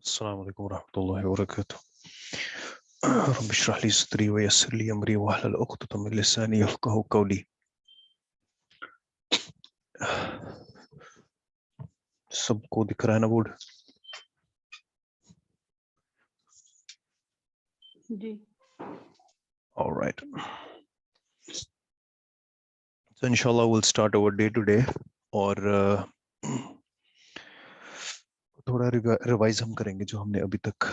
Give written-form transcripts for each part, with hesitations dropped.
अस्सलाम वालेकुम वरहमतुल्लाहि वबरकातुह। रब्बि इश्रह ली सदरी व यस्सिर ली अमरी वहलुल उक़दतम मिन लिसानी यफ़क़हू क़ौली। सबको दिख रहा है ना बोर्ड? जी। Alright, so inshallah we'll start our day today और थोड़ा रिवाइज हम करेंगे जो हमने अभी तक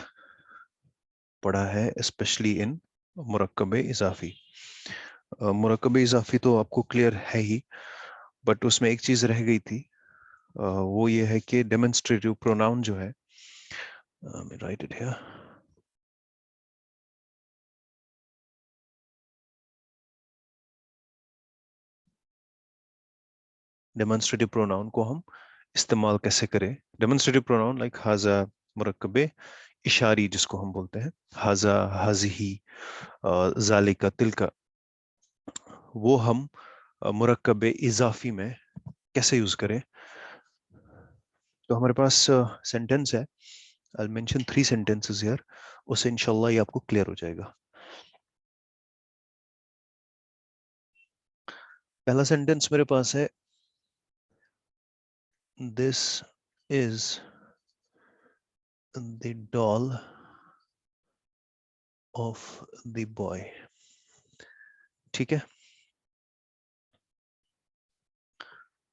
पढ़ा है, स्पेशली इन मुरक्कब इजाफी। मुरक्कब इजाफी तो आपको क्लियर है ही, बट उसमें एक चीज रह गई थी, वो ये है कि डेमोन्स्ट्रेटिव प्रोनाउन जो है, right it here, demonstrative pronoun को हम इस्तेमाल कैसे करें। डेमोन्स्ट्रेटिव प्रोनाउन लाइक हाजा, मुरक्कब इशारी जिसको हम बोलते हैं, हाजा, हाजिही, जालिका, तिलका, वो हम मुरक्कब इजाफी में कैसे यूज करें। तो हमारे पास सेंटेंस है, आई मेंशन 3 sentences here, उससे इंशाल्लाह ये आपको क्लियर हो जाएगा। पहला सेंटेंस मेरे पास है, this is the doll of the boy. ठीक है।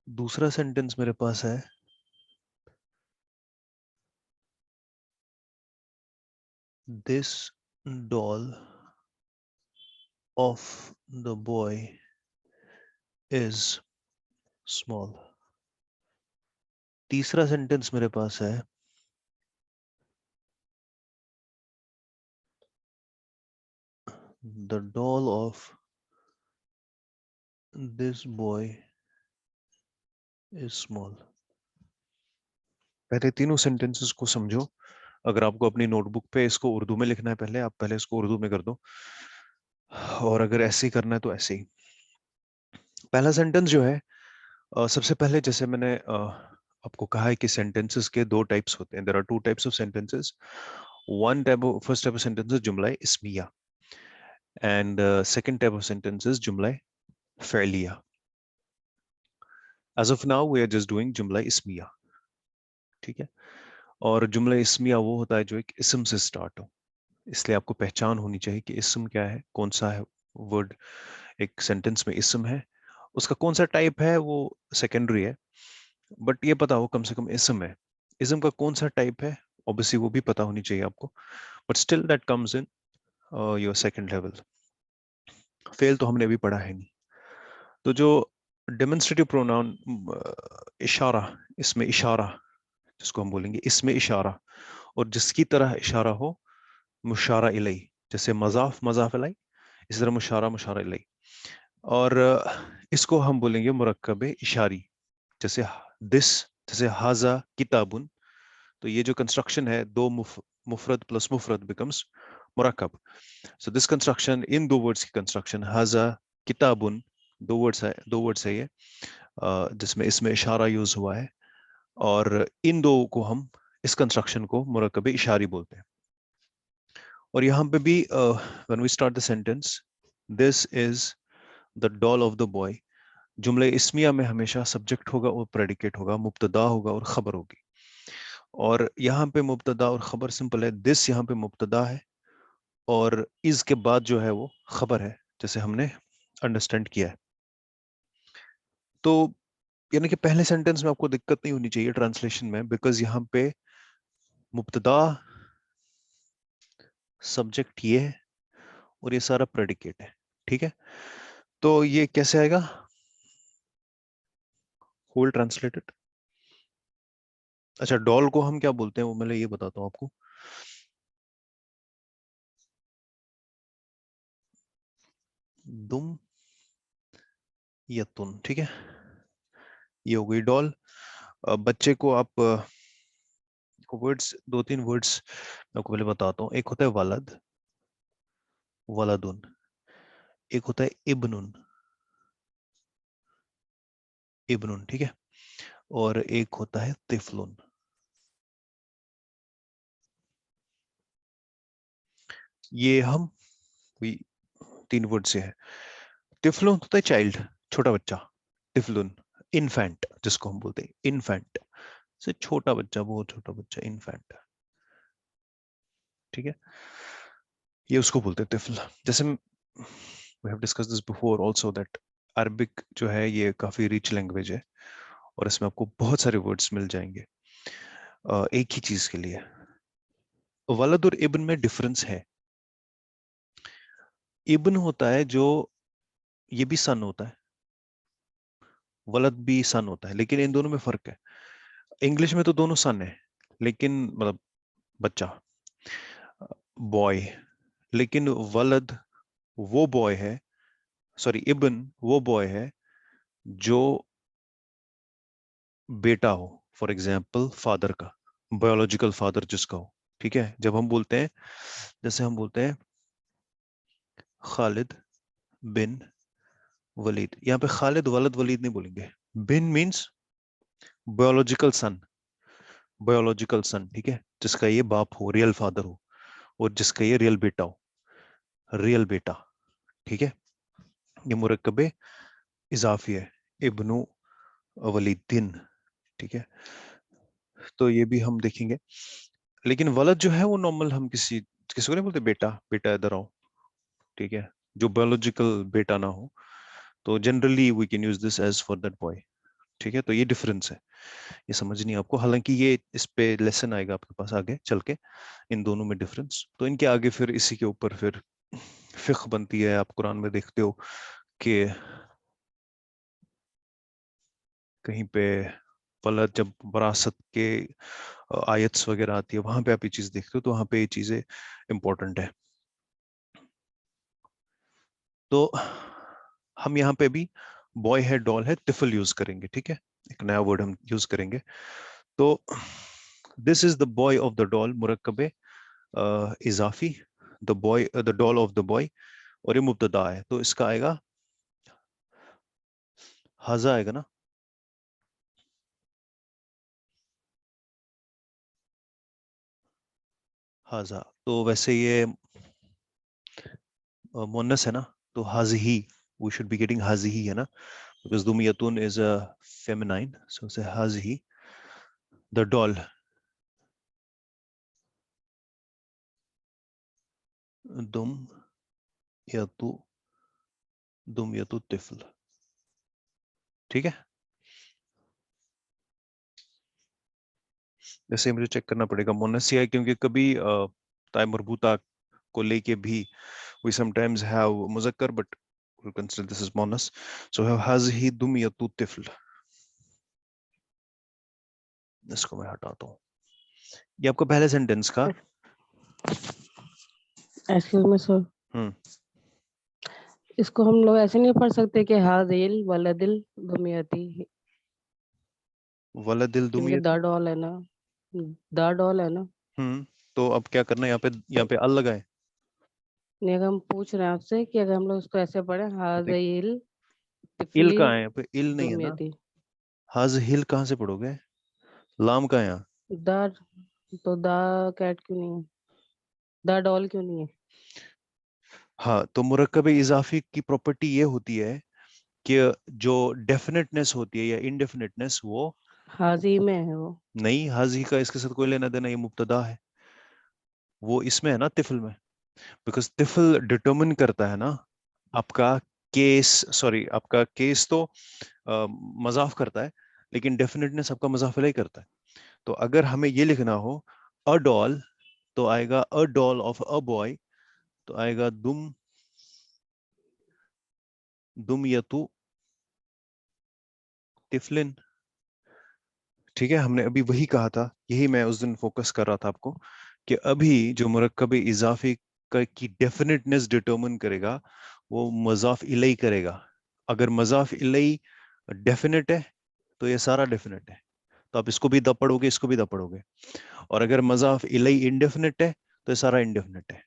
दूसरा सेंटेंस मेरे पास है, this doll of the boy is small. तीसरा सेंटेंस मेरे पास है, the doll of this boy is small. पहले तीनों सेंटेंसेस को समझो। अगर आपको अपनी नोटबुक पे इसको उर्दू में लिखना है, पहले आप पहले इसको उर्दू में कर दो, और अगर ऐसे ही करना है तो ऐसे ही। पहला सेंटेंस जो है, सबसे पहले जैसे मैंने आपको कहा है कि सेंटेंसेस के दो टाइप्स होते हैं। There are two types of sentences. First type of sentences जुमला इस्मिया, and second type of sentences जुमला फ़इलिया। As of now we are just doing जुमला इस्मिया। ठीक है। और जुमला इस्मिया वो होता है जो एक इसम से स्टार्ट हो, इसलिए आपको पहचान होनी चाहिए कि इसम क्या है, कौन सा है वर्ड एक सेंटेंस में इसम है। उसका कौन सा टाइप है वो सेकेंडरी है, बट ये पता हो कम से कम इसम है। इसम का कौन सा टाइप है ऑब्वियसली वो भी पता होनी चाहिए आपको, but still that comes in your second level. Fail तो हमने अभी पढ़ा है नहीं। तो जो डेमोन्स्ट्रेटिव प्रोनाउन, इशारा, इसमें इशारा जिसको हम बोलेंगे, इसमें इशारा, और जिसकी तरह इशारा हो, मुशारा इलई, जैसे मजाफ मजाफ इलई, इसी तरह मुशारा मुशारा इलई। और इसको हम बोलेंगे मुरक्कब इशारी, जैसे दिस, जैसे हाजा किताबुन। तो ये जो कंस्ट्रक्शन है, दो मुफरद प्लस मुफरद बिकम्स मुरक्कब। सो दिस कंस्ट्रक्शन, इन दो वर्ड्स की कंस्ट्रक्शन, हाजा किताबुन, दो वर्ड्स है ये, जिसमें इसमें इशारा यूज हुआ है, और इन दो को हम, इस कंस्ट्रक्शन को मुरक्कब इशारी बोलते हैं। और यहाँ पे भी when we start the sentence, this is the doll of the boy, जुमले इस्मिया में हमेशा सब्जेक्ट होगा और प्रेडिकेट होगा, मुब्तदा होगा और खबर होगी। और यहाँ पे मुब्तदा और खबर सिंपल है, दिस यहाँ पे मुब्तदा है और इज के बाद जो है वो खबर है, जैसे हमने अंडरस्टैंड किया है। तो यानी कि पहले सेंटेंस में आपको दिक्कत नहीं होनी चाहिए ट्रांसलेशन में, बिकॉज यहाँ पे मुब्तदा सब्जेक्ट ये है और ये सारा प्रेडिकेट है। ठीक है। तो ये कैसे आएगा होल ट्रांसलेटेड? अच्छा, डॉल को हम क्या बोलते हैं वो मैं ये बताता हूँ आपको। दुम यतुन। ठीक है, ये हो गई डॉल। बच्चे को आप वर्ड्स, दो तीन वर्ड्स मैं आपको पहले बताता हूँ। एक होता है वलद, वलदुन। एक होता है इब्नुन, इब्नुन। ठीक है। और एक होता है तिफलुन, ये हम भी 3 वर्ड से है। टिफलुन होता है चाइल्ड, छोटा बच्चा। टिफलुन, इन्फेंट जिसको हम बोलते हैं, इन्फेंट से छोटा बच्चा, बहुत छोटा बच्चा, इन्फेंट। ठीक है, ये उसको बोलते हैं टिफल। जैसे we have discuss this before also that Arabic जो है ये काफी रिच लैंग्वेज है और इसमें आपको बहुत सारे वर्ड्स मिल जाएंगे एक ही चीज के लिए। वलद और इब्न में डिफरेंस है। इब्न होता है जो, ये भी सन होता है, वलद भी सन होता है, लेकिन इन दोनों में फर्क है। इंग्लिश में तो दोनों सन है, लेकिन मतलब बच्चा, बॉय, लेकिन वलद वो बॉय है, सॉरी इब्न वो बॉय है जो बेटा हो, फॉर एग्जाम्पल फादर का, बायोलॉजिकल फादर जिसका हो। ठीक है, जब हम बोलते हैं, जैसे हम बोलते हैं खालिद बिन वलीद, यहाँ पे खालिद वलद वलीद नहीं बोलेंगे। बिन मीन्स बायोलॉजिकल सन, बायोलॉजिकल सन, ठीक है, जिसका ये बाप हो, रियल फादर हो, और जिसका ये रियल बेटा हो, रियल बेटा। ठीक है, ये मुरक्कबे इजाफी है, इब्नु वलीदिन। ठीक है, तो ये भी हम देखेंगे। लेकिन वलद जो है वो नॉर्मल, हम किसी किसी को नहीं बोलते बेटा, बेटा इधर आओ। ठीक है, जो बायोलॉजिकल बेटा ना हो, तो generally we can use this as for that boy. ठीक है, तो ये डिफरेंस है, ये समझनी है आपको। हालांकि ये इस पे लेसन आएगा आपके पास आगे चल के, इन दोनों में डिफरेंस। तो इनके आगे फिर इसी के ऊपर फिर फिक्ह बनती है। आप कुरान में देखते हो कि कहीं पे वलद, जब वरासत के आयत्स वगैरह आती है, वहां पे आप ये चीज देखते हो, तो वहां पे ये चीजें इंपॉर्टेंट है। तो हम यहाँ पे भी बॉय है, डॉल है, तिफल यूज करेंगे। ठीक है, एक नया वर्ड हम यूज करेंगे। तो this is the boy of the doll, मुरक्कबे इजाफी, the boy the doll of the boy, और ये मुब्तदा है, तो इसका आएगा हाजा आएगा ना, हाजा। तो वैसे ये मुन्नस है ना, तो हाजही, वी शुड बी गेटिंग हाजही है ना, बिकॉज दुमियतुन इज अ फेमिनाइन, सो से हाजही द डॉल, दुम यतु, दुम यतु तिफल। ठीक है, जैसे मुझे चेक करना पड़ेगा मुन्नस है, क्योंकि कभी ताय मरबूता को लेके भी we sometimes have मुज़क्कर, but we'll consider this as muannas. So have hazihi dumiyatu tifl, इसको मैं हटाता हूँ। ये आपका पहले सेंटेंस का। एक्सक्यूज मी सर, हम्म, इसको हम लोग ऐसे नहीं पढ़ सकते कि हाजिल वलदिल दुमियती, वलदिल क्योंकि दुमियतु। द डॉल है ना, द डॉल है ना। तो अब क्या करना है, यहाँ पे अल लगाए। नहीं, अगर हम पूछ रहे हैं आपसे कि अगर हम लोग इसको ऐसे पढ़े देख, हाजिल इल तिफली कहाँ है, यहाँ पे इल नहीं है ना। दुमियती, हाज हिल कहाँ से पढ़ोगे, लाम कहाँ है यहाँ। द, तो द कैट क्यों नहीं है, द डॉल क्यों नहीं है? हाँ, तो मुरक्कब इजाफी की प्रॉपर्टी ये होती है कि जो डेफिनेटनेस होती है या इनडेफिनेटनेस, वो हाजी में है वो। नहीं, हाजी का इसके साथ कोई लेना देना, ये मुब्तदा है, वो इसमें है ना तिफल में। बिकॉज तिफल डिटरमिन करता है ना आपका केस, सॉरी आपका केस तो मजाफ करता है, लेकिन डेफिनेटनेस आपका मजाफ अलग करता है। तो अगर हमें ये लिखना हो अ डॉल, तो आएगा a doll of a boy, तो आएगा दुम, दुम यतु तिफलिन। ठीक है, हमने अभी वही कहा था, यही मैं उस दिन फोकस कर रहा था आपको, कि अभी जो मुरक्कब इजाफी की डेफिनेटनेस डिटरमिन करेगा, वो मजाफ इलई करेगा। अगर मजाफ इलई डेफिनेट है, तो ये सारा डेफिनेट है, तो आप इसको भी द पढ़ोगे, इसको भी द पढ़ोगे। और अगर मजाफ इलई इंडेफिनेट है, तो ये सारा इंडेफिनेट है।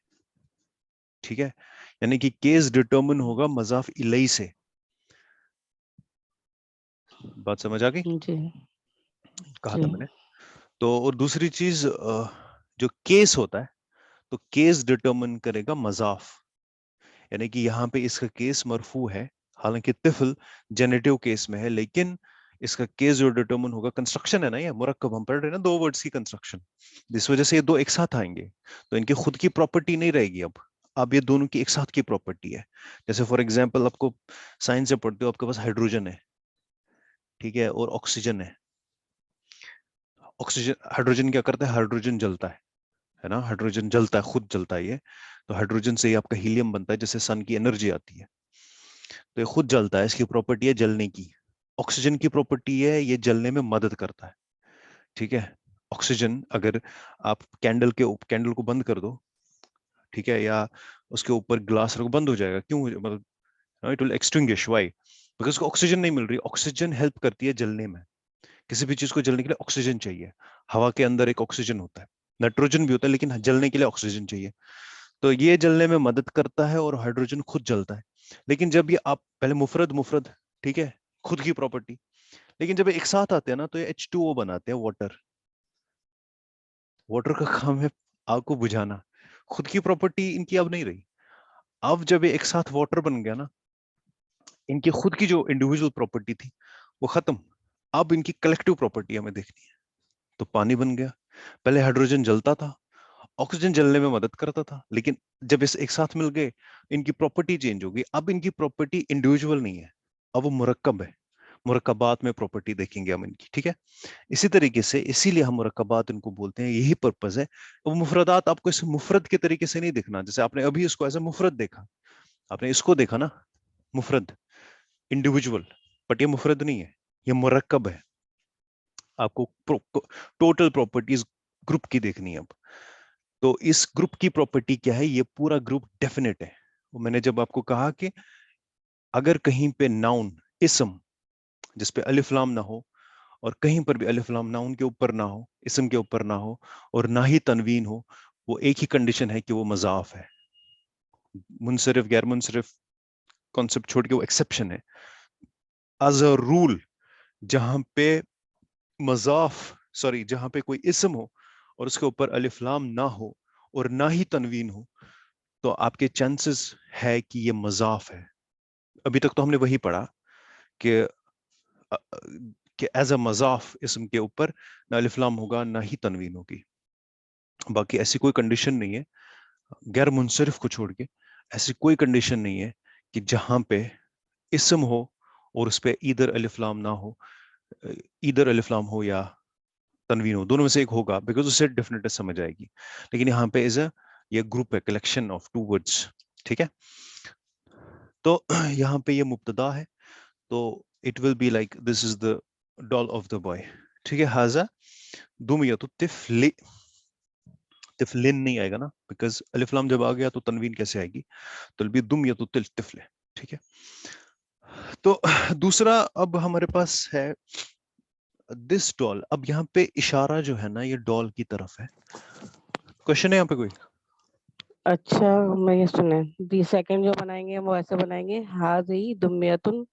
ठीक है, यानी कि केस डिटरमिन होगा मजाफ इलई से। बात समझ आ गई, जी कहा जी। था मैंने। तो और दूसरी चीज, जो केस होता है, तो केस डिटरमिन करेगा मजाफ, यानी कि यहाँ पे इसका केस मरफू है, हालांकि तिफल जेनेटिव केस में है, लेकिन इसका केस जो डिटरमिन होगा, कंस्ट्रक्शन है ना, ये मुरक्कब हम पढ़ रहे हैं ना, दो वर्ड्स की कंस्ट्रक्शन, जिस वजह से ये दो एक साथ आएंगे, तो इनकी खुद की प्रॉपर्टी नहीं रहेगी अब ये दोनों की एक साथ की प्रॉपर्टी है। जैसे फॉर एग्जाम्पल आपको साइंस से पढ़ते हो, आपके पास हाइड्रोजन है, ठीक है, और ऑक्सीजन है। ऑक्सीजन, हाइड्रोजन क्या करता है, हाइड्रोजन जलता है ना, हाइड्रोजन जलता है, खुद जलता है ये। तो हाइड्रोजन से ही आपका हीलियम बनता है, जैसे सन की एनर्जी आती है, तो ये खुद जलता है, इसकी प्रॉपर्टी है जलने की। ऑक्सीजन की प्रॉपर्टी है ये जलने में मदद करता है, ठीक है। ऑक्सीजन, अगर आप कैंडल को बंद कर दो, ठीक है, या उसके ऊपर ग्लास रखो, बंद हो जाएगा, क्यों, मतलब it will extinguish, why, because उसको ऑक्सीजन नहीं मिल रही। ऑक्सीजन हेल्प करती है जलने में, किसी भी चीज को जलने के लिए ऑक्सीजन चाहिए। हवा के अंदर एक ऑक्सीजन होता है, नाइट्रोजन भी होता है, लेकिन जलने के लिए ऑक्सीजन चाहिए। तो ये जलने में मदद करता है और हाइड्रोजन खुद जलता है। लेकिन जब ये आप पहले मुफरद मुफरद, ठीक है, खुद की प्रॉपर्टी, लेकिन जब ये एक साथ आते हैं ना, तो ये H2O बनाते हैं, वाटर। वाटर का काम है आग को बुझाना, खुद की प्रॉपर्टी इनकी अब नहीं रही। अब जब ये एक साथ वाटर बन गया ना, इनकी खुद की जो इंडिविजुअल प्रॉपर्टी थी वो खत्म। अब इनकी कलेक्टिव प्रॉपर्टी हमें देखनी है। तो पानी बन गया। पहले हाइड्रोजन जलता था, ऑक्सीजन जलने में मदद करता था, लेकिन जब इस एक साथ मिल गए, इनकी प्रॉपर्टी चेंज हो गई। अब इनकी प्रॉपर्टी इंडिविजुअल नहीं है, अब वो मुरक्कब है। मुरक्कबात में प्रॉपर्टी देखेंगे हम इनकी, ठीक है। इसी तरीके से, इसीलिए हम मुरक्कबात इनको बोलते हैं, यही पर्पज है। वो मुफरदात आपको इस मुफरद के तरीके से नहीं देखना, जैसे आपने अभी इसको एज ए मुफरद देखा, आपने इसको देखा ना, मुफरद, इंडिविजुअल, बट ये मुफरद नहीं है, ये मुरक्कब है। आपको टोटल प्रॉपर्टीज ग्रुप की देखनी है अब। तो इस ग्रुप की प्रॉपर्टी क्या है, ये पूरा ग्रुप डेफिनेट है। वो मैंने जब आपको कहा कि अगर कहीं पे नाउन, इसम, जिसपे अलिफ लाम ना हो, और कहीं पर भी अलिफ लाम नाउन के ऊपर ना हो, इसम के ऊपर ना हो, और ना ही तनवीन हो, वो एक ही कंडीशन है कि वो मजाफ है। मुनसरिफ गैर मुनसरिफ कॉन्सेप्ट छोड़ के वो एक्सेप्शन है। एज अ रूल, जहां पे मजाफ, सॉरी, जहां पे कोई इसम हो और उसके ऊपर अलिफ लाम ना हो और ना ही तनवीन हो, तो आपके चांसेस है कि ये मजाफ है। अभी तक तो हमने वही पढ़ा कि कि एज अ मजाफ इसम के ऊपर ना अलिफ लाम होगा ना ही तनवीन होगी। बाकी ऐसी कोई कंडीशन नहीं है, गैर मुनसरिफ को छोड़ के ऐसी कोई कंडीशन नहीं है कि जहां पे इसम हो और उस पे ईदर अलिफ लाम ना हो, ईदर अलिफ लाम हो या तनवीन हो, दोनों में से एक होगा, बिकॉज उससे डेफिनेटली समझ आएगी। लेकिन यहाँ पे इज अ, ये ग्रुप है, कलेक्शन ऑफ टू वर्ड्स, ठीक है। तो यहाँ पे ये मुब्तदा है, तो it will be like this is the doll of the boy, ठीक है। हाजा दुमियतु तिफली, तिफलिन नहीं आएगा ना, बिकॉज अलिफ लाम जब आ गया तो तनवीन कैसे आएगी, तो भी दुमियतु तिफले, ठीक है। तो दूसरा अब हमारे पास है दिस डॉल। अब यहाँ पे इशारा जो है ना, ये डॉल की तरफ है। क्वेश्चन है यहाँ पे कोई? अच्छा, मैं ये सुने दी सेकंड जो बनाएंगे वो ऐसे बनाएंगे, हाजी दुमियतुन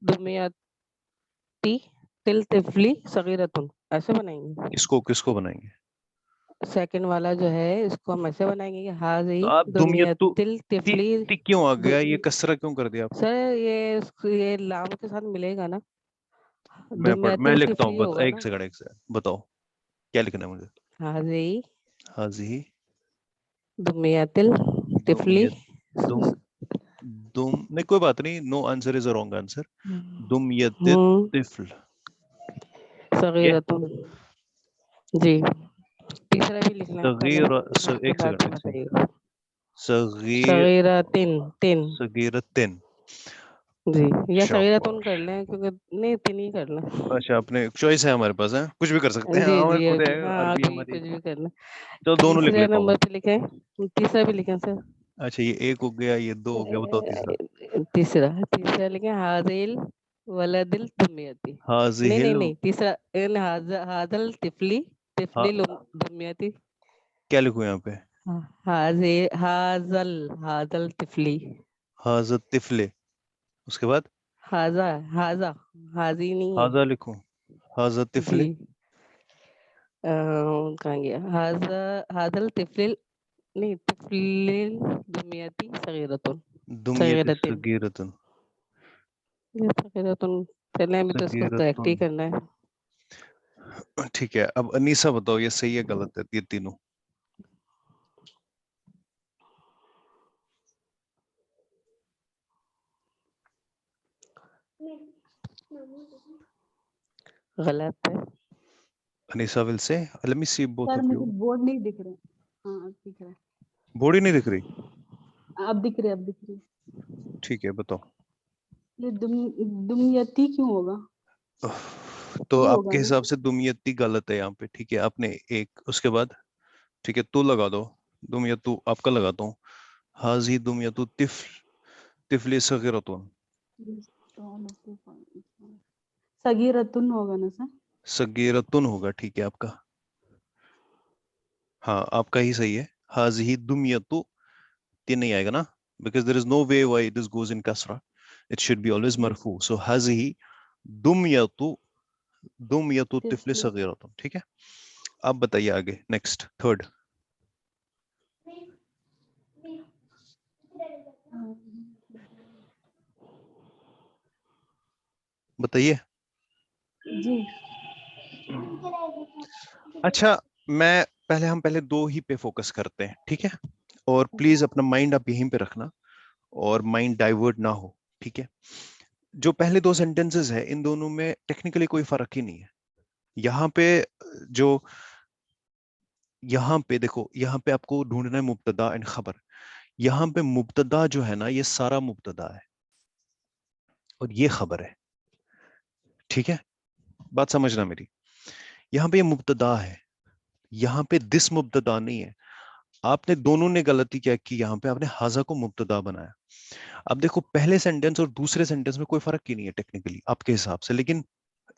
दुमियती तिल तिफली सगीरतुन, ऐसे बनाएंगे। इसको किसको बनाएंगे? सेकंड वाला जो है इसको हम ऐसे बनाएंगे कि तो हाजी आप दुमियतु दुमियतिल ती, तिफली। ती क्यों आ दु, गया, ये कसरा क्यों कर दिया आपने? सर ये लाम के साथ मिलेगा ना, मैं दुमियतिल लिखता हूँ, तिफली बता, होगा एक ना। सेकंड, एक सेकंड, बताओ क्या लिखना है मुझे। हाजी हाजी दुमियतिल तिफली। दुमियत, दुम दुम नहीं, कोई बात नहीं, no answer is a wrong answer. दुमियत हम्म, तिफल, ये सगीरतुन। जी, तीसरा भी लिखना है पहले, सगीर, उसके एक बाद सेकंड, एक सेकंड, बताइएगा। सगीर, सगीरतिन तिन। सगीरतिन। जी, या सगीरतुन कर शाबाश। लें, क्योंकि नहीं तिन ही कर लें। अच्छा, अपने चॉइस है, हमारे पास है, कुछ भी कर सकते हैं, जी हमारे जी, खुद है, अभी हाँ, अरबी अभी हमारी। कुछ भी कर लें। चलो दोनों लिख तीसरे लेता हूँ मैं। नंबर पे लिखें, तीसरा भी लिखें सर। अच्छा, ये एक हो गया, ये दो हो गया, बताओ तीसरा। तीसरा तीसरा लिखें, हाजिल वलदिल दुमियती। नहीं नहीं हाजिहिल, नहीं, तीसरा हाजल तिफली हा, तिफली दुमियती। क्या लिखूं यहाँ पे? हाजल हाजल तिफली। हाजा तिफले, उसके बाद हाजा हाजा हाजी नहीं है। हाजा लिखूं, हाजा जी, तिफले। कहाँ गया, हाजा हाजल तिफलिल नहीं, तिफलिल दुमियती सगीरतुन। दुमियत सगीरतिन। सगीरतुन। ये सगीरतुन। चलें, अभी तो इसको करेक्ट ही सगीरतुन करना है। ठीक है। अब अनीसा बताओ ये सही है गलत है ये तीनों। गलत है। Anisa will say let me see both sir of मुझे यू। बोर्ड नहीं दिख रहे। हाँ अब दिख रहा है। बॉडी नहीं दिख रही? अब दिख रही, अब दिख रही। ठीक है बताओ। ये दुमियती क्यों होगा? तो ये होगा आपके ना? हिसाब से दुमियती गलत है यहाँ पे, ठीक है। आपने एक उसके बाद ठीक है तू लगा दो। दुमियतु आपका लगाता हूँ। हाजी दुमियतु तिफली सगीरतुन। सगीरतुन होगा ना सर? सगीरतुन होगा ठीक है आपका। हाँ आपका ही सही है। हाजी दुमियतु तीन नहीं आएगा ना, because there is no way why this goes in कसरा। इट शुड बी ऑलवेज मरफू। सो हाजी दुमियतु दुमियतु तिफली तिफली। सगीरतुन। ठीक है। अब बताइए आगे नेक्स्ट थर्ड। बताइए। जी। अच्छा मैं पहले हम पहले दो ही पे फोकस करते हैं ठीक है। और प्लीज अपना माइंड आप यहीं पे रखना और माइंड डाइवर्ट ना हो। ठीक है। जो पहले दो सेंटेंसेस है इन दोनों में टेक्निकली कोई फर्क ही नहीं है। यहाँ पे जो यहाँ पे देखो यहाँ पे आपको ढूंढना है मुब्तदा एंड खबर। यहाँ पे मुब्तदा जो है ना ये सारा मुब्तदा है और ये खबर है। ठीक है। बात समझना मेरी। यहाँ पे ये मुब्तदा है, यहाँ पे दिस मुब्तदा नहीं है। आपने दोनों ने गलती क्या की, यहाँ पे आपने हाजा को मुब्तदा बनाया। अब देखो पहले सेंटेंस और दूसरे सेंटेंस में कोई फर्क ही नहीं है टेक्निकली आपके हिसाब से, लेकिन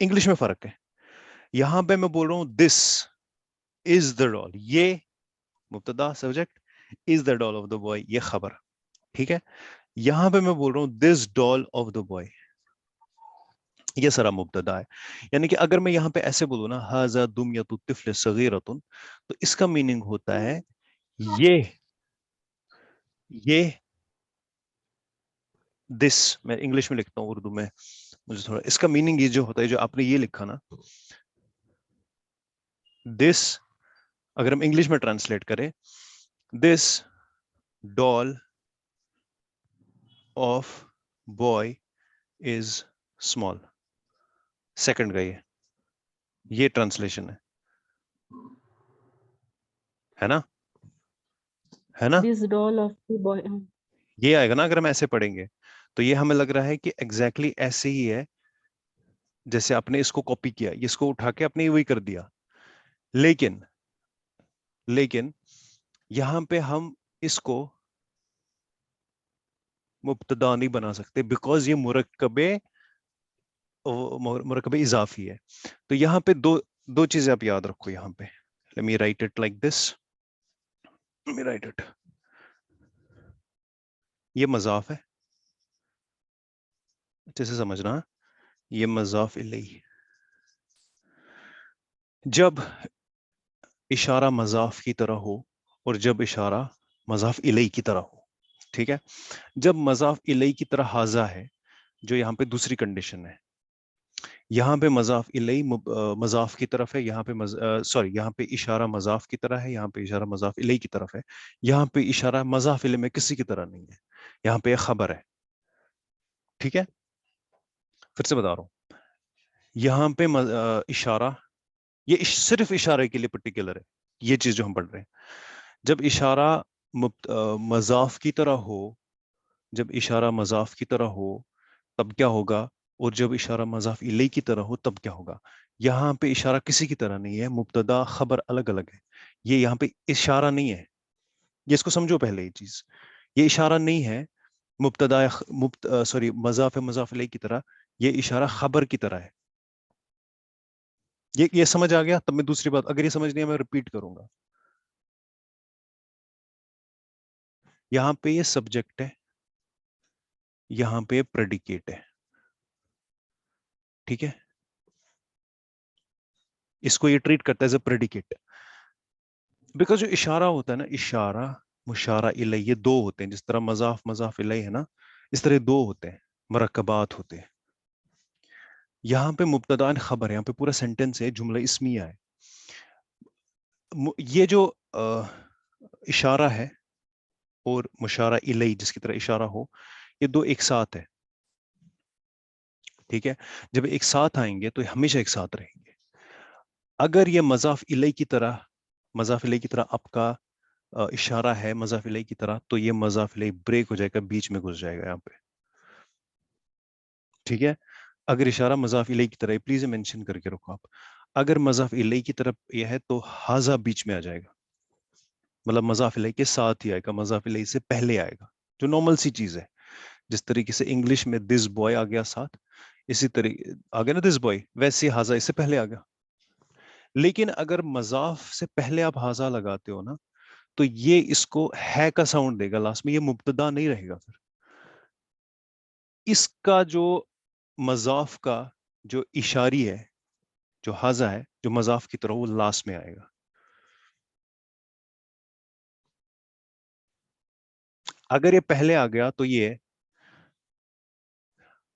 इंग्लिश में फर्क है। यहां पे मैं बोल रहा हूं दिस इज द डॉल, ये मुब्तदा subject, is the doll of the boy ये खबर। ठीक है। यहां पे मैं बोल रहा हूं this doll of the boy, ये सारा मुब्तदा है। यानी कि अगर मैं यहां पे ऐसे बोलूं ना हाजा दुमियतु तिफ्ल सगीरतुन, तो इसका मीनिंग होता है ये ये दिस। मैं इंग्लिश में लिखता हूँ, उर्दू में मुझे थोड़ा इसका मीनिंग ये जो होता है, जो आपने ये लिखा ना दिस, अगर हम इंग्लिश में ट्रांसलेट करें this doll of boy is small, second का ये ट्रांसलेशन है ना, है ना। This doll of the boy. ये आएगा ना अगर हम ऐसे पढ़ेंगे, तो ये हमें लग रहा है कि एग्जैक्टली exactly ऐसे ही है जैसे आपने इसको कॉपी किया, इसको उठा के आपने वही कर दिया। लेकिन लेकिन यहां पे हम इसको मुब्तदा नहीं बना सकते, बिकॉज ये मुरक्कबे इजाफी है। तो यहाँ पे दो दो चीजें आप याद रखो यहाँ पे। Let me right it like this, let me right it. ये मजाफ है, अच्छे से समझना। ये मजाफ इलैही। जब इशारा मजाफ की तरह हो और जब इशारा मजाफ इलैही की तरह हो, ठीक है। जब मजाफ इलैही की तरह हाजा है, जो यहाँ पे दूसरी कंडीशन है, यहाँ पे मजाफ इलैही मजाफ की तरफ है, यहाँ पे सॉरी यहाँ पे इशारा मजाफ की तरह है, यहाँ पे इशारा मजाफ इलैही की तरफ है, यहाँ पे इशारा मजाफ इलैही में किसी की तरह नहीं है, यहाँ पे खबर है। ठीक है। फिर से बता रहा हूँ, यहाँ पे इशारा ये सिर्फ इशारे के लिए पर्टिकुलर है, ये चीज जो हम पढ़ रहे हैं। जब इशारा मजाफ की तरह हो, जब इशारा मजाफ की तरह हो तब क्या होगा, और जब इशारा मजाफ इलैही की तरह हो तब क्या होगा। यहाँ पे इशारा किसी की तरह नहीं है, मुब्तदा खबर अलग अलग है। ये यहाँ पे इशारा नहीं है, ये इसको समझो पहले ये चीज। ये इशारा नहीं है मुब्तदा सॉरी मजाफ इलैही की तरह, ये इशारा खबर की तरह है। ये समझ आ गया। तब मैं दूसरी बात, अगर ये समझ नहीं है मैं रिपीट करूंगा। यहाँ पे ये सब्जेक्ट है, यहाँ पे प्रेडिकेट है। ठीक है। इसको ये ट्रीट करता है एज अ प्रेडिकेट, बिकॉज जो इशारा होता है ना, इशारा मुशारा इलैह, ये दो होते हैं। जिस तरह मजाफ मजाफ इलैह है ना, इस तरह दो होते हैं, मरकबात होते हैं। यहाँ पे मुब्तदा और खबर है, यहाँ पे पूरा सेंटेंस है, जुमला इस्मिया है। ये जो इशारा है और मुशारा इलैह जिसकी तरह इशारा हो, ये दो एक साथ है। ठीक है, जब एक साथ आएंगे तो ये हमेशा एक साथ रहेंगे। अगर ये मजाफ इलैह की तरह, मजाफ इलैह की तरह आपका इशारा है मजाफ इलैह की तरह, तो ये मजाफ इलैह ब्रेक हो जाएगा, बीच में घुस जाएगा यहाँ पे। ठीक है, अगर इशारा मजाफ इलैह की तरह है, प्लीज मेंशन करके रखो आप। अगर मजाफ इलैह की तरफ यह है तो हाजा बीच में आ जाएगा, मतलब मजाफ इलैह के साथ ही आएगा, मजाफ इलैह से पहले आएगा, जो नॉर्मल सी चीज है। जिस तरीके से इंग्लिश में दिस बॉय आ गया साथ, इसी तरीके आ गया ना दिस बॉय, वैसे हाजा इससे पहले आ गया। लेकिन अगर मजाफ से पहले आप हाजा लगाते हो ना, तो ये इसको है का साउंड देगा लास्ट में, ये मुब्तदा नहीं रहेगा। फिर इसका जो मजाफ का जो इशारी है, जो हाजा है, जो मजाफ की तरह, वो लास्ट में आएगा। अगर ये पहले आ गया तो ये है,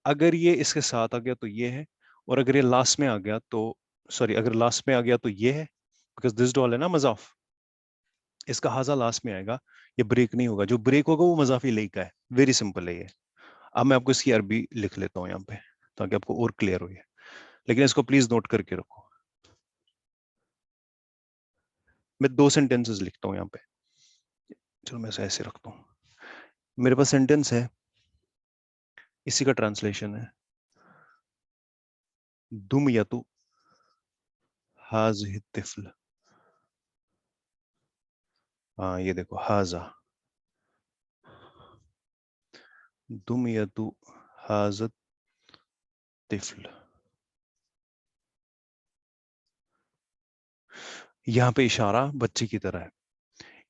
अगर ये इसके साथ आ गया तो ये है, और अगर ये लास्ट में आ गया तो, सॉरी, अगर लास्ट में आ गया तो ये है, बिकॉज दिस डॉल है ना मजाफ, इसका हाजा लास्ट में आएगा, ये ब्रेक नहीं होगा। जो ब्रेक होगा वो मजाफ इलैह का है। वेरी सिंपल है ये। अब मैं आपको इसकी अरबी लिख लेता हूँ यहाँ पे, ताकि आपको और क्लियर हो ये। लेकिन इसको प्लीज नोट करके रखो। मैं दो सेंटेंसेस लिखता हूँ यहाँ पे, चलो मैं इसे ऐसे रखता हूँ। मेरे पास सेंटेंस है, इसी का ट्रांसलेशन है, दुम यतु हाज़िहि तिफ्ल। हाँ ये देखो, हाजा, दुम यतु हाज़त तिफ्ल। यहाँ पे इशारा बच्चे की तरह है।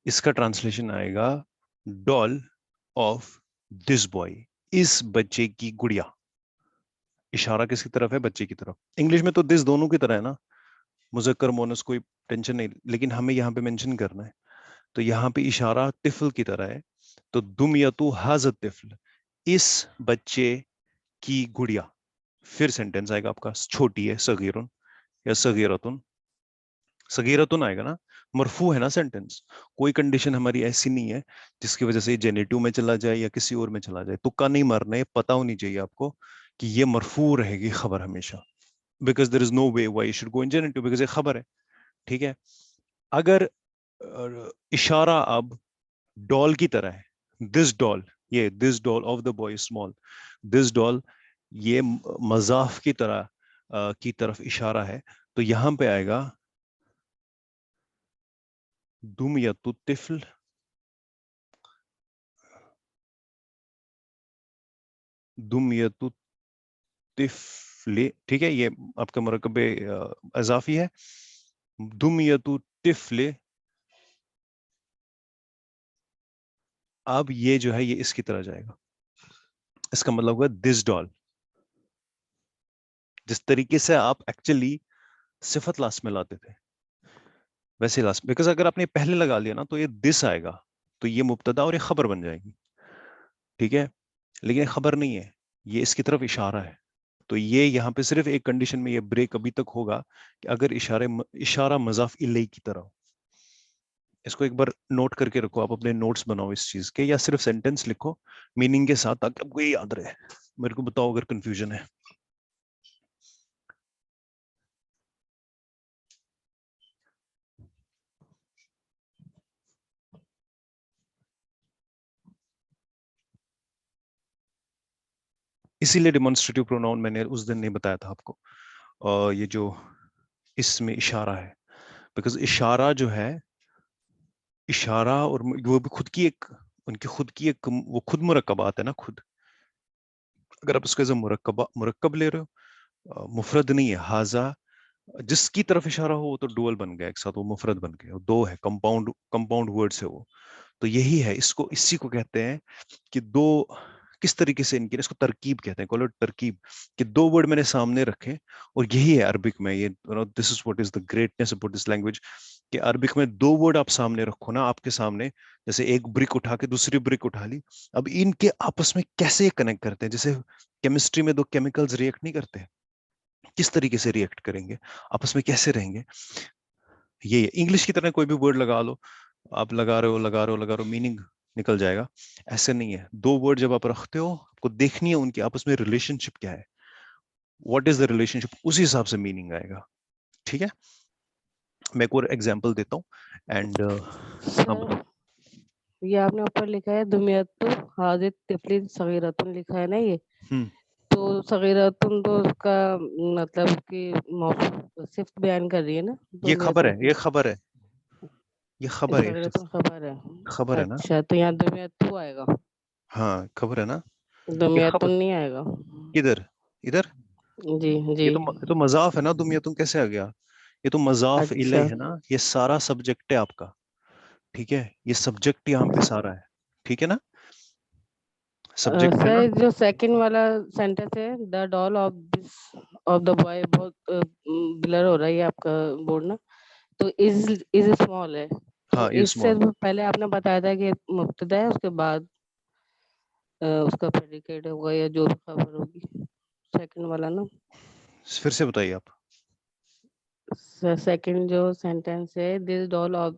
इसका ट्रांसलेशन आएगा, डॉल ऑफ दिस बॉय, इस बच्चे की गुड़िया। इशारा किसकी तरफ है? बच्चे की तरफ। इंग्लिश में तो दिस दोनों की तरह है ना, मुज़क्कर मोनस, कोई टेंशन नहीं, लेकिन हमें यहाँ पे मेंशन करना है। तो यहाँ पे इशारा तिफल की तरह है, तो दुम यतु हाज़त तिफल, इस बच्चे की गुड़िया। फिर सेंटेंस आएगा आपका, छोटी है, सगीरुन या सगीरतुन। सगीरतुन आएगा ना, मरफू है ना सेंटेंस। कोई कंडीशन हमारी ऐसी नहीं है जिसकी वजह से जेनेटिव में चला जाए या किसी और में चला जाए। तुक्का नहीं मारना है, पता होनी चाहिए आपको कि ये मरफू रहेगी खबर हमेशा, because there is no way why you should go in genitive, because ये खबर है। ठीक है, अगर इशारा अब डॉल की तरह है, दिस डॉल, ये this doll of the boy small, this doll, ये मजाफ की तरह की तरफ इशारा है, तो यहां पे आएगा दुम यतु तिफल, दुम यतु तिफले। ठीक है, ये आपका मुरकबे अजाफी है, दुम यतु तिफले। अब ये जो है ये इसकी तरह जाएगा, इसका मतलब हुआ दिस डॉल। जिस तरीके से आप एक्चुअली सिफत लास्ट में लाते थे, वैसे लास्ट, बिकॉज अगर आपने पहले लगा लिया ना तो ये दिस आएगा, तो ये मुब्तदा और ये खबर बन जाएगी। ठीक है, लेकिन ये खबर नहीं है, ये इसकी तरफ इशारा है। तो ये यहाँ पे सिर्फ एक कंडीशन में ये ब्रेक अभी तक होगा कि अगर इशारा मजाफ इलैह की तरह हो। इसको एक बार नोट करके रखो, आप अपने नोट्स बनाओ इस चीज के, या सिर्फ सेंटेंस लिखो मीनिंग के साथ, ताकि आपको ये याद रहे। मेरे को बताओ अगर कंफ्यूजन है। इसीलिए डिमॉन्स्ट्रेटिव प्रोनाउन मैंने उस दिन नहीं बताया था आपको। ये जो इसमें इशारा है, बिकॉज इशारा जो है, इशारा और वो भी खुद की एक, उनकी खुद की एक, वो खुद मुरक्कबात है ना खुद। अगर आप उसको एज मुरक्कब ले रहे हो, मुफरद नहीं है। हाजा जिसकी तरफ इशारा हो वो तो डुअल बन गया एक साथ, वो मुफरद बन गया, वो दो है, कंपाउंड कंपाउंड वर्ड्स है वो। तो यही है, इसको इसी को कहते हैं कि दो, किस तरीके से इनकी, इसको तरकीब कहते हैं, कॉल इट तरकीब, कि दो वर्ड मैंने सामने रखे। और यही है अरबिक में, ये this is what is the greatness about this language, कि अरबिक में दो वर्ड आप सामने रखो ना, आपके सामने, जैसे एक ब्रिक उठा के दूसरी ब्रिक उठा ली, अब इनके आपस में कैसे कनेक्ट करते हैं? जैसे केमिस्ट्री में दो केमिकल्स रिएक्ट नहीं करते, किस तरीके से रिएक्ट करेंगे, आपस में कैसे रहेंगे? ये इंग्लिश की तरह कोई भी वर्ड लगा लो, आप लगा रहे हो लगा रहे हो लगा रहे हो, मीनिंग निकल जाएगा। ऐसे नहीं है, दो वर्ड जब आप रखते हो, आपको देखनी है उनकी आपस में रिलेशनशिप क्या है, व्हाट इज द रिलेशनशिप, उसी हिसाब से मीनिंग आएगा। ठीक है, मैं एक और एग्जांपल देता हूँ एंड हाँ बताओ। सर ये आपने ऊपर लिखा है दुमियतु हाजिर तिफलिन सगीरतुन लिखा है ना, ये हम्म तो सगीरतुन तो उसका मतलब कि सिफ्त बयान कर रही है ना, ये खबर दुमियतु है, ये खबर है, ये खबर है, सगीरतुन खबर है। खबर है ना। अच्छा तो यहाँ दुमियतु आएगा, हाँ खबर है ना, ये खबर दुमियतुन नहीं आएगा। किधर, इधर, जी जी। ये तो मजाफ है ना, तुम ये तुम कैसे आ गया, ये तो मजाफ इलय अच्छा है ना, ये सारा सब्जेक्ट है आपका। ठीक है, ये सब्जेक्ट यहाँ पे सारा है, ठीक है ना, सब्जेक्ट है ना। सर जो सेकंड वाला सेंटेंस है, the doll of this of the boy, बहुत ब्लर हो रहा है ये आपका बोर्ड ना, तो इज स्मॉल है, तो हाँ ये इससे स्मॉल, पहले आपने बताया था कि मुब्तदा है, उसके बाद उसका प्रेडिकेट होगा या जो भी खबर होगी, सेकंड वाला ना। फिर से बताइए आप। सेकंड जो सेंटेंस है, दिस डॉल ऑफ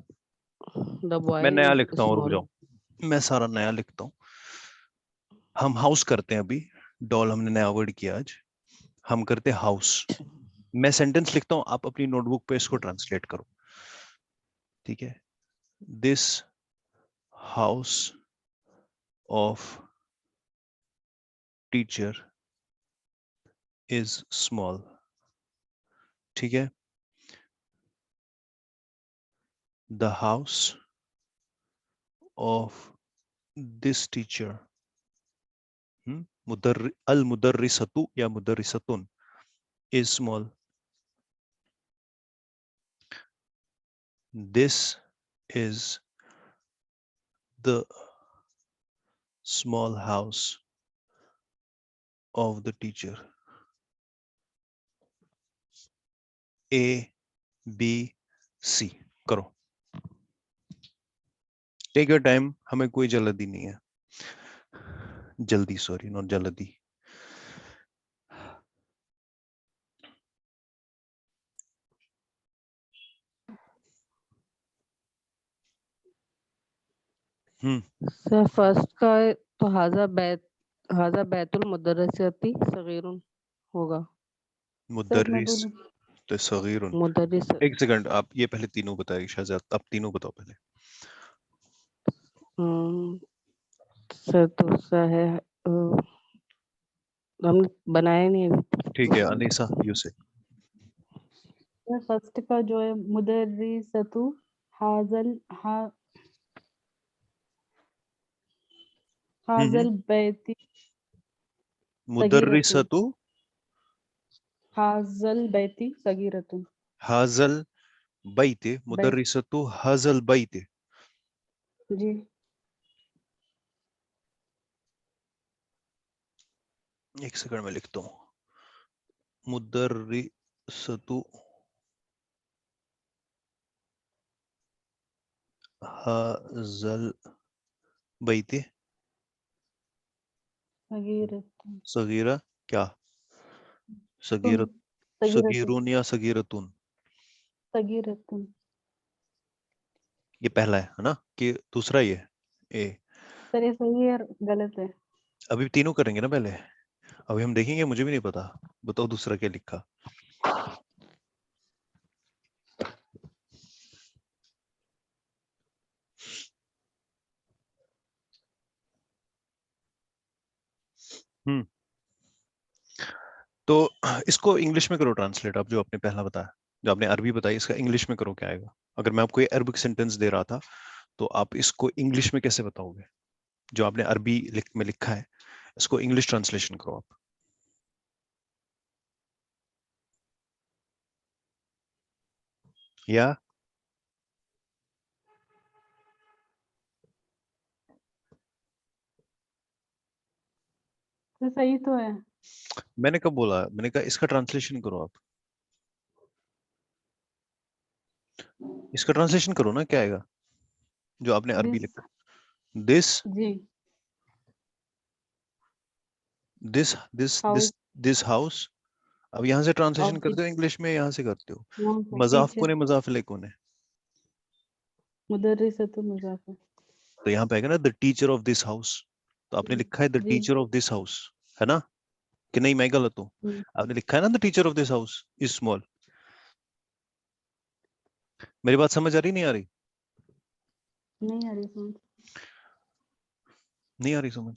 द मैं बॉय नया इज लिखता हूँ, रुक स्मॉल। जाओ, मैं सारा नया लिखता हूँ। हम हाउस करते हैं अभी, डॉल हमने नया वर्ड किया आज, हम करते हैं हाउस। मैं सेंटेंस लिखता हूँ, आप अपनी नोटबुक पे इसको ट्रांसलेट करो। ठीक है, this house of teacher is small. ठीक है, the house of this teacher, अल मुदर्रिसतु या मुदर्रिसतुन is small. This is the small house of the teacher. A B C करो, टेक योर टाइम, हमें कोई जल्दी नहीं है, जल्दी सॉरी नॉट जल्दी। सर फर्स्ट का है, तो हाजा बैतुल मुदर्रिसती सगीरुन होगा। सर मैं मुदर्रिस बोलूं? तो सगीरुन। मुदर्रिस एक सेकंड, आप ये पहले तीनों बताइए शाहजाद, आप तीनों बताओ पहले। हम्म, सर दूसरा है हमने बनाया नहीं अभी। ठीक है, अनीसा यू से। सर फर्स्ट का जो है मुदर्रिसतु हाजल हम्म, हाजल बैती सगीरतुन, मुदर्रिसतु हाजल बैती सगीरतुन। हाजल बैते, बैत मुदर्रिसतु हाजल बैते। जी। एक सेकंड में लिखता हूँ, मुदर्रिसतु हाजल बैते सगीरतुन सगीरा, क्या तुन सगीरत, सगीरतुन सगीरुन या सगीरतुन। सगीरतुन। ये पहला है ना, कि दूसरा ही है ए। सर ये सही है और गलत है? अभी तीनों करेंगे ना पहले, अभी हम देखेंगे, मुझे भी नहीं पता, बताओ दूसरा क्या लिखा। हम्म, तो इसको इंग्लिश में करो ट्रांसलेट, आप जो आपने पहला बताया, जो आपने अरबी बताई, इसका इंग्लिश में करो क्या आएगा? अगर मैं आपको ये अरबिक सेंटेंस दे रहा था, तो आप इसको इंग्लिश में कैसे बताओगे? जो आपने अरबी में लिखा है, इसको इंग्लिश ट्रांसलेशन करो आप। या तो सही तो है। मैंने कब बोला, मैंने कहा इसका ट्रांसलेशन करो आप। इसका ट्रांसलेशन करो ना, क्या आएगा जो आपने अरबी दिस लिखा? दिस जी this this house this this house. अब यहाँ से ट्रांसलेशन ऑफ द करते हो इंग्लिश में, यहाँ से करते हो? यहाँ से मजाफ टीचर कौन है, मजाफ इलैह कौन है? मुदर्रिसतुन मुजाफर तो यहाँ पे आएगा ना the teacher of this house. तो आपने लिखा है द जी टीचर ऑफ दिस हाउस, है ना? कि नहीं, मैं गलत हूँ? हम्म, आपने लिखा है ना the teacher of this house is small. मेरी बात समझ आ रही नहीं आ रही? नहीं आ रही समझ। नहीं आ रही समझ?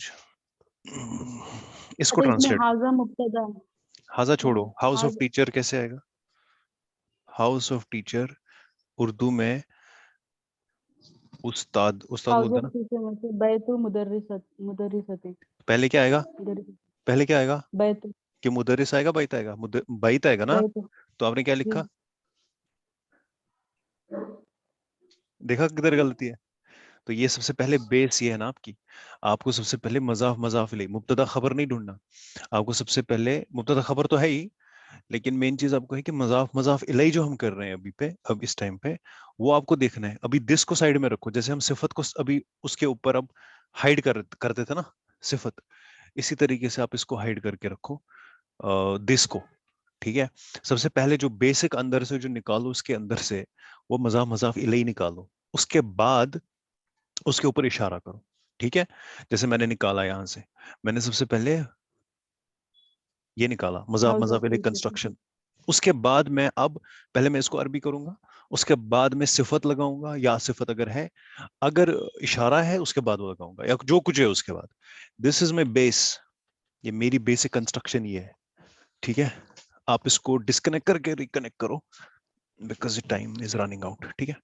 इसको अच्छा इसमें ट्रांसलेट, हाजा मुब्तदा हाजा छोड़ो, हाउस ऑफ हाजा टीचर कैसे आएगा? हाउस ऑफ टीचर उर्दू में उस्ताद, उस्ताद हाउस बोलते ऑफ हैं ना। टीचर में से बैतु मुदर्रिसती पहले क्या आएगा? मुदर्रिस पहले क्या आएगा? बैतु कि मुदरिस आएगा, बैत आएगा? बैत आएगा ना। बैतु तो आपने क्या जी लिखा? देखा किधर गलती है? तो ये सबसे पहले बेस ये है ना आपकी। आपको सबसे पहले मजाफ मजाफ इलैह, मुब्तदा खबर नहीं ढूंढना। आपको सबसे पहले मुब्तदा खबर तो है ही, लेकिन मेन चीज आपको है कि मजाफ मजाफ इलैह जो हम कर रहे हैं अभी पे, अब इस टाइम पे, वो आपको देखना है। अभी दिस को साइड में रखो, जैसे हम सिफत को अभी उसके ऊपर अब हाइड करते थे ना सिफत, इसी तरीके से आप इसको हाइड करके रखो दिस को। ठीक है, सबसे पहले जो बेसिक अंदर से जो निकालो उसके अंदर से, वो मजाफ मजाफ इलैह निकालो। उसके बाद उसके ऊपर इशारा करो। ठीक है, जैसे मैंने निकाला यहां से, मैंने सबसे पहले ये निकाला मजाक हाउस ऑफ मजाक इलैह टीचर कंस्ट्रक्शन। उसके बाद मैं अब पहले मैं इसको अरबी करूंगा, उसके बाद मैं सिफत लगाऊंगा, या सिफत अगर है, अगर इशारा है उसके बाद वो लगाऊंगा, या जो कुछ है उसके बाद। दिस इज माई बेस, ये मेरी बेसिक कंस्ट्रक्शन ये है। ठीक है, आप इसको डिस्कनेक्ट करके रिकनेक्ट करो, because time is running out. ठीक है।